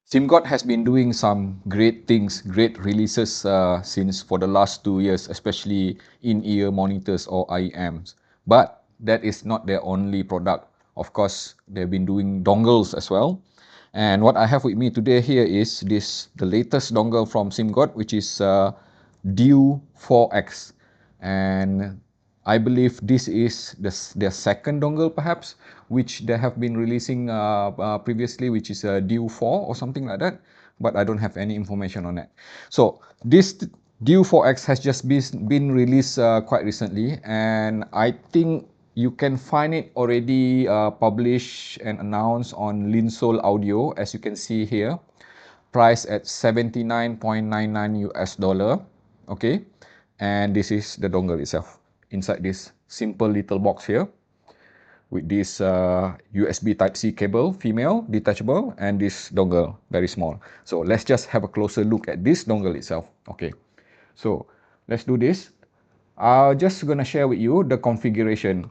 Simgot has been doing some great things, great releases since for the last 2 years, especially in-ear monitors or IEMs. But that is not their only product. Of course, they've been doing dongles as well. And what I have with me today here is the latest dongle from Simgot, which is DEW4X. And I believe this is their second dongle perhaps, which they have been releasing previously, which is a DEW4 or something like that, but I don't have any information on that. So this DEW4X has just been released quite recently, and I think you can find it already published and announced on Linsoul Audio, as you can see here, priced at 79.99 US dollar. Okay, and this is the dongle itself inside this simple little box here with this USB Type-C cable, female, detachable, and this dongle, very small. So let's just have a closer look at this dongle itself. Okay, so let's do this. I'm just gonna share with you the configuration.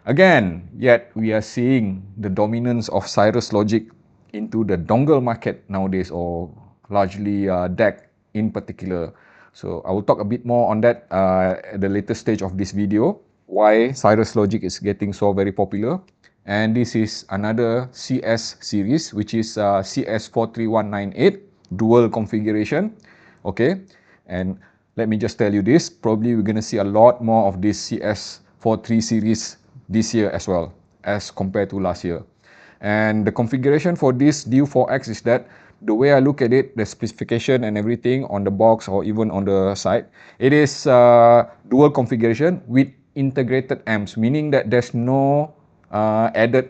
Again, yet we are seeing the dominance of Cirrus Logic into the dongle market nowadays, or largely DEC in particular. So I will talk a bit more on that at the later stage of this video, why Cirrus Logic is getting so very popular. And this is another CS series, which is CS43198 dual configuration. Okay, and let me just tell you this, probably we're going to see a lot more of this CS43 series this year as well, as compared to last year. And the configuration for this DEW4X is that the way I look at it, the specification and everything on the box or even on the side, it is dual configuration with integrated amps, meaning that there's no added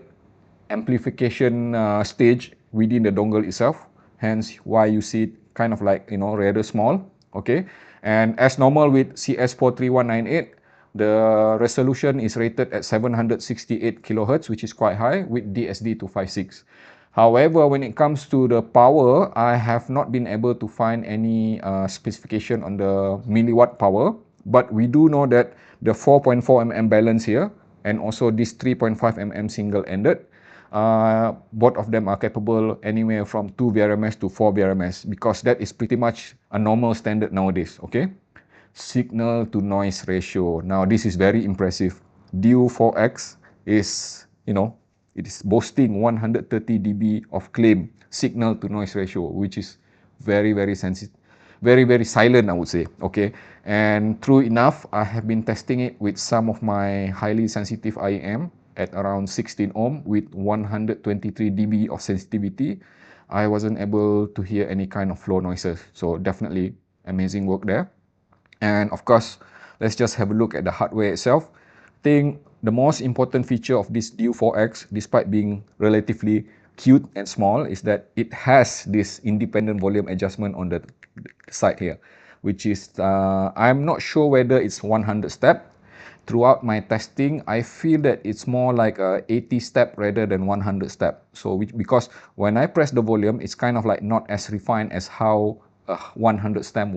amplification stage within the dongle itself, hence why you see it kind of like, rather small. Okay, and as normal with CS43198, the resolution is rated at 768 kilohertz, which is quite high, with DSD256. However, when it comes to the power, I have not been able to find any specification on the milliwatt power, but we do know that the 4.4 mm balance here and also this 3.5 mm single-ended, both of them are capable anywhere from 2 VRMS to 4 VRMS, because that is pretty much a normal standard nowadays. Okay, signal to noise ratio. Now this is very impressive. DEW4X is, it is boasting 130 dB of claim signal to noise ratio, which is very, very sensitive, very, very silent, I would say. Okay, and true enough, I have been testing it with some of my highly sensitive IEM at around 16 ohm with 123 dB of sensitivity. I wasn't able to hear any kind of floor noises. So definitely amazing work there. And of course, let's just have a look at the hardware itself. I think the most important feature of this DEW4X, despite being relatively cute and small, is that it has this independent volume adjustment on the side here, which is, I'm not sure whether it's 100 step. Throughout my testing, I feel that it's more like a 80 step rather than 100 step. So because when I press the volume, it's kind of like not as refined as how a 100 step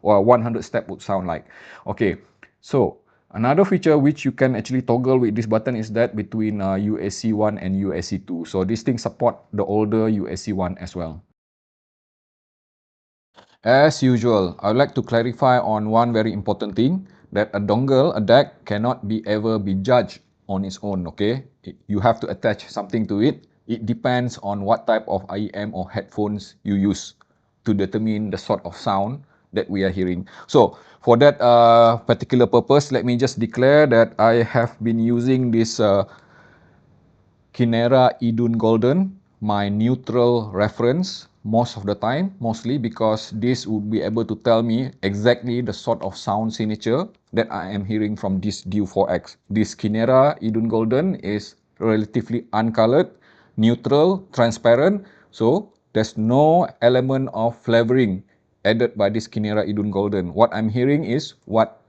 or 100 step would sound like. Okay, so another feature which you can actually toggle with this button is that between UAC1 and UAC2. So this thing support the older UAC1 as well. As usual, I would like to clarify on one very important thing, that a dongle, a DAC, cannot be ever be judged on its own, okay? You have to attach something to it. It depends on what type of IEM or headphones you use to determine the sort of sound that we are hearing. So for that particular purpose, let me just declare that I have been using this Kinera Idun Golden, my neutral reference most of the time, mostly because this would be able to tell me exactly the sort of sound signature that I am hearing from this DEW4X. This Kinera Idun Golden is relatively uncolored, neutral, transparent, so there's no element of flavoring added by this Kinera Idun Golden. What I'm hearing is what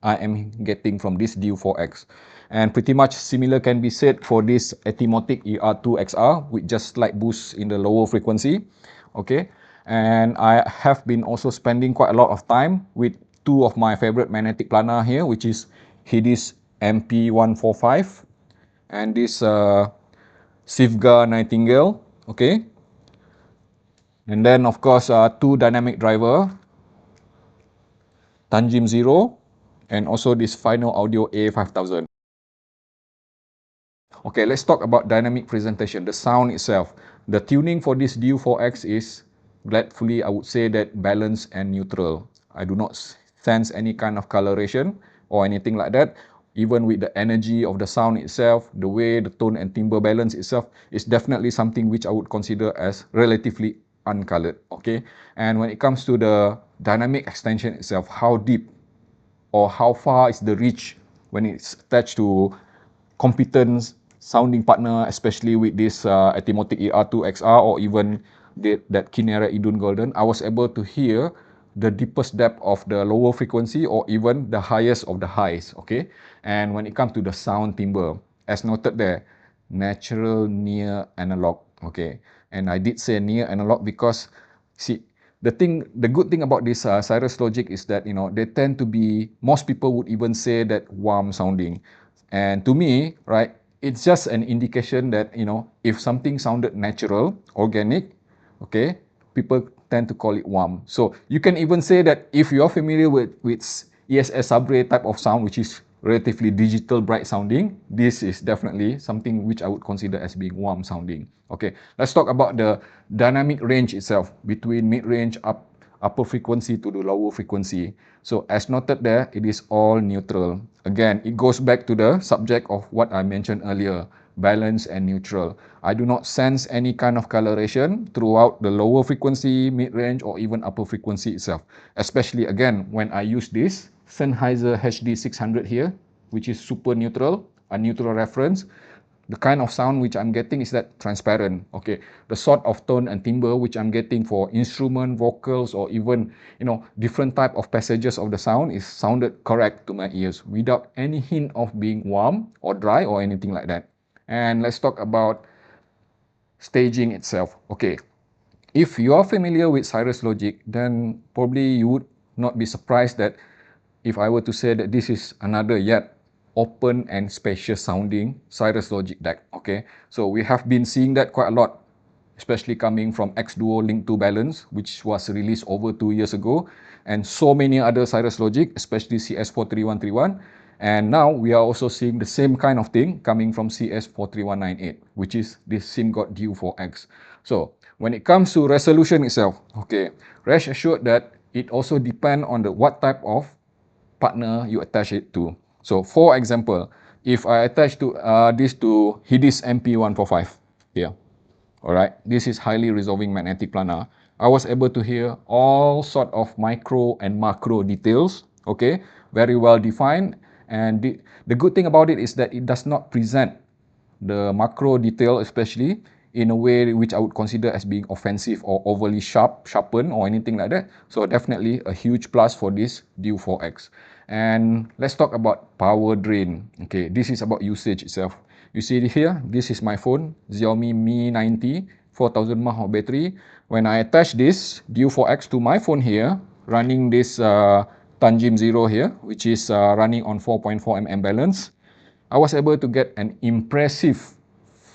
I am getting from this DEW4X. And pretty much similar can be said for this Etimotic ER2XR with just slight boost in the lower frequency. Okay, and I have been also spending quite a lot of time with two of my favorite magnetic planar here, which is Hidis MP145 and this Sivga Nightingale. Okay, And then of course two dynamic driver, Tanjim 0, and also this final audio A5000. Okay, let's talk about dynamic presentation, the sound itself. The tuning for this DEW4X is, gladfully I would say, that balanced and neutral. I do not sense any kind of coloration or anything like that. Even with the energy of the sound itself, the way the tone and timbre balance itself is definitely something which I would consider as relatively uncolored. Okay, and when it comes to the dynamic extension itself, how deep or how far is the reach when it's attached to competent sounding partner, especially with this Atimotic ER2XR or even that Kinera Idun Golden, I was able to hear the deepest depth of the lower frequency or even the highest of the highs, okay? And when it comes to the sound timbre, as noted there, natural near analog, okay? And I did say near analog because, see, the good thing about this Cyrus Logic is that, you know, they tend to be, most people would even say that warm sounding. And to me, right, it's just an indication that, you know, if something sounded natural, organic, okay, people tend to call it warm. So you can even say that if you're familiar with ESS Sabre type of sound, which is relatively digital bright sounding, this is definitely something which I would consider as being warm sounding. Okay, let's talk about the dynamic range itself between mid-range upper frequency to the lower frequency. So as noted there, it is all neutral. Again, it goes back to the subject of what I mentioned earlier, balance and neutral. I do not sense any kind of coloration throughout the lower frequency, mid-range, or even upper frequency itself. Especially again, when I use this Sennheiser HD600 here, which is super neutral, a neutral reference, the kind of sound which I'm getting is that transparent. Okay, the sort of tone and timbre which I'm getting for instrument, vocals, or even, you know, different type of passages of the sound is sounded correct to my ears without any hint of being warm or dry or anything like that. And let's talk about staging itself. Okay, if you are familiar with Cyrus Logic, then probably you would not be surprised that if I were to say that this is another yet open and spacious sounding Cyrus Logic deck. Okay, so we have been seeing that quite a lot, especially coming from X Duo Link 2 Balance, which was released over 2 years ago, and so many other Cyrus Logic, especially CS43131. And now we are also seeing the same kind of thing coming from CS43198, which is this Simgot DEW4X. So when it comes to resolution itself, okay, rest assured that it also depends on the what type of partner you attach it to. So for example, if I attach to this to HIDIS MP145 here, all right, this is highly resolving magnetic planar. I was able to hear all sort of micro and macro details, okay, very well defined. And the good thing about it is that it does not present the macro detail, especially in a way which I would consider as being offensive or overly sharpened or anything like that. So definitely a huge plus for this DEW4X. And let's talk about power drain. Okay, this is about usage itself. You see here, this is my phone, Xiaomi Mi 90, 4000 mAh of battery. When I attach this DEW4X to my phone here, running this Tanjim 0 here, which is running on 4.4 mm balance, I was able to get an impressive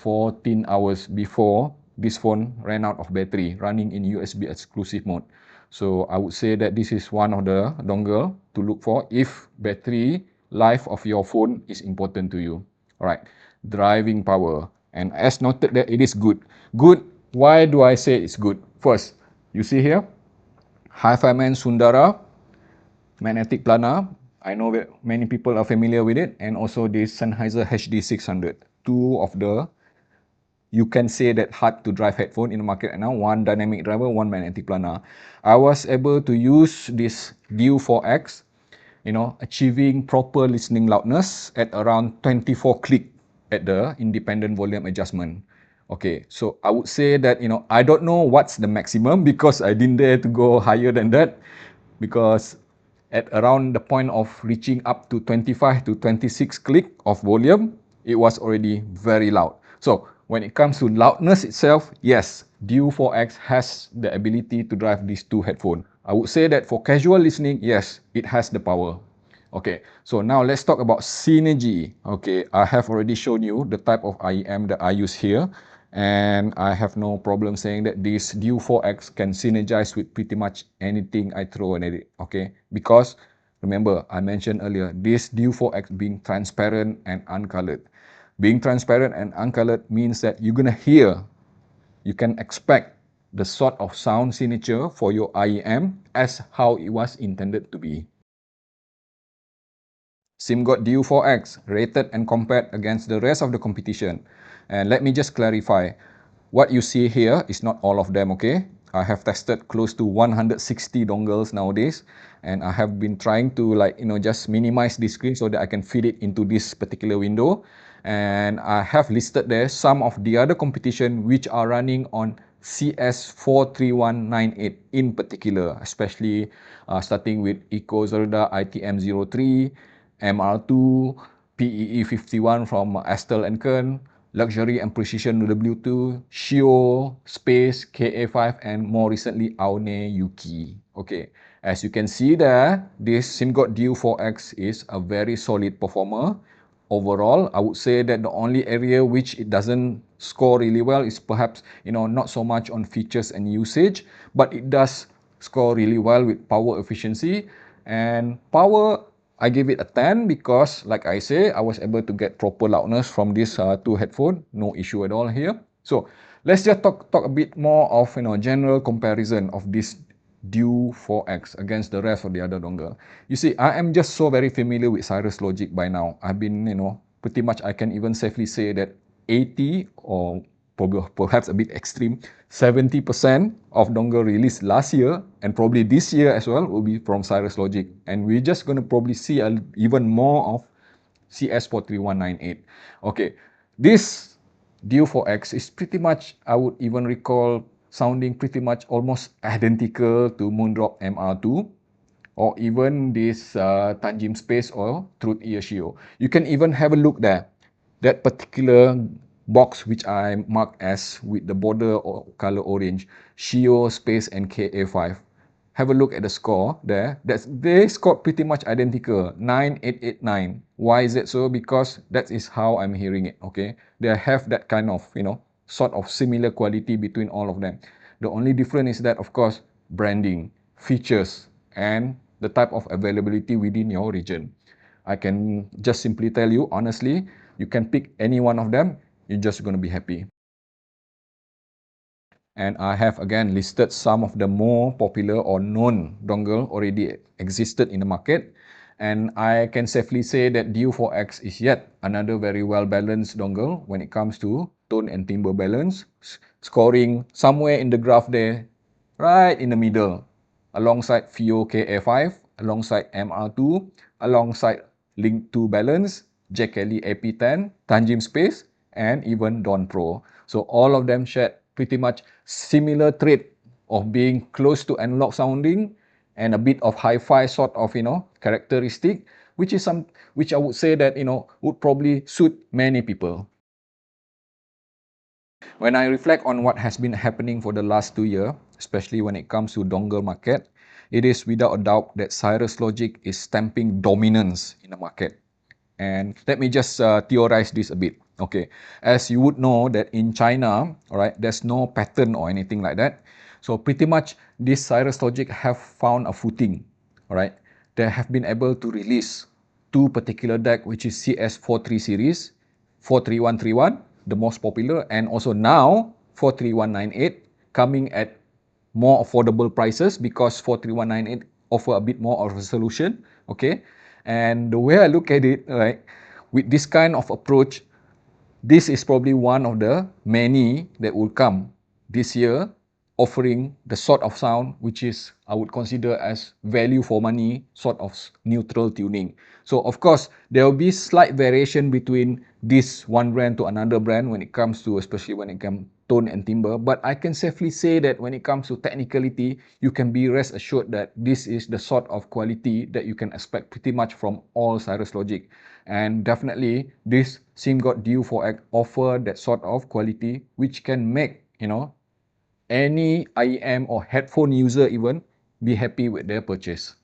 14 hours before this phone ran out of battery, running in USB exclusive mode. So I would say that this is one of the dongle to look for if battery life of your phone is important to you. Alright, driving power. And as noted that it is good. Good, why do I say it's good? First, you see here, Hi-Fi Man Sundara magnetic planar. I know that many people are familiar with it, and also this Sennheiser HD600. Two of the, you can say that hard to drive headphone in the market right now. One dynamic driver, one magnetic planar. I was able to use this DEW4X, you know, achieving proper listening loudness at around 24 click at the independent volume adjustment. Okay, so I would say that, you know, I don't know what's the maximum because I didn't dare to go higher than that, because at around the point of reaching up to 25 to 26 click of volume, it was already very loud. So when it comes to loudness itself, yes, DEW4X has the ability to drive these two headphones. I would say that for casual listening, yes, it has the power. Okay, so now let's talk about synergy. Okay, I have already shown you the type of IEM that I use here. And I have no problem saying that this DEW4X can synergize with pretty much anything I throw at it, okay? Because remember, I mentioned earlier, this DEW4X being transparent and uncolored. Being transparent and uncolored means that you're gonna hear, you can expect the sort of sound signature for your IEM as how it was intended to be. Simgot DEW4X rated and compared against the rest of the competition. And let me just clarify, what you see here is not all of them, okay? I have tested close to 160 dongles nowadays, and I have been trying to just minimize the screen so that I can fit it into this particular window. And I have listed there some of the other competition which are running on CS43198 in particular, especially starting with EcoZerda ITM03, MR2, PEE51 from Estel and Kern, Luxury&Precision W2, Shio, Space, KA5, and more recently Aone Yuki. Okay, as you can see there, this Simgot DEW4X is a very solid performer. Overall, I would say that the only area which it doesn't score really well is perhaps, not so much on features and usage, but it does score really well with power efficiency. And power, I give it a 10 because, like I say, I was able to get proper loudness from this two headphone. No issue at all here. So let's just talk a bit more of general comparison of this DEW4X against the rest of the other dongle. You see, I am just so very familiar with Cirrus Logic by now. I've been, pretty much I can even safely say that 80 or probably perhaps a bit extreme, 70% of dongle released last year and probably this year as well will be from Cirrus Logic. And we're just going to probably see even more of CS43198. Okay, this DEW4X is pretty much, I would even recall, sounding pretty much almost identical to Moondrop MR2 or even this Tanjim Space or Truth Ear Shio. You can even have a look there. That particular box which I marked as with the border or color orange, Shio, Space and KA5. Have a look at the score there. They scored pretty much identical, 9889. Why is it so? Because that is how I'm hearing it, okay? They have that kind of, sort of similar quality between all of them. The only difference is that, of course, branding, features, and the type of availability within your region. I can just simply tell you, honestly, you can pick any one of them, you're just going to be happy. And I have again listed some of the more popular or known dongle already existed in the market. And I can safely say that DEW4X is yet another very well balanced dongle when it comes to tone and timbre balance, scoring somewhere in the graph there, right in the middle, alongside FIO KA5, alongside MR2, alongside Link 2 Balance, Jack Kelly AP10, Tanjim Space, and even Dawn Pro. So all of them shared pretty much similar trait of being close to analog sounding and a bit of hi-fi sort of characteristic, which I would say that would probably suit many people. When I reflect on what has been happening for the last 2 years, especially when it comes to dongle market, it is without a doubt that Cirrus Logic is stamping dominance in the market. And let me just theorize this a bit. Okay, as you would know that in China, all right, there's no pattern or anything like that. So pretty much this Cirrus Logic have found a footing, all right. They have been able to release two particular deck, which is CS43 series, 43131, the most popular, and also now 43198 coming at more affordable prices because 43198 offer a bit more of resolution, okay? And the way I look at it, right, with this kind of approach, this is probably one of the many that will come this year offering the sort of sound which is I would consider as value for money sort of neutral tuning. So of course there will be slight variation between this one brand to another brand when it comes to, especially when it comes tone and timbre, but I can safely say that when it comes to technicality, you can be rest assured that this is the sort of quality that you can expect pretty much from all Cirrus Logic. And definitely this Simgot DEW4X offer that sort of quality which can make any IEM or headphone user even be happy with their purchase.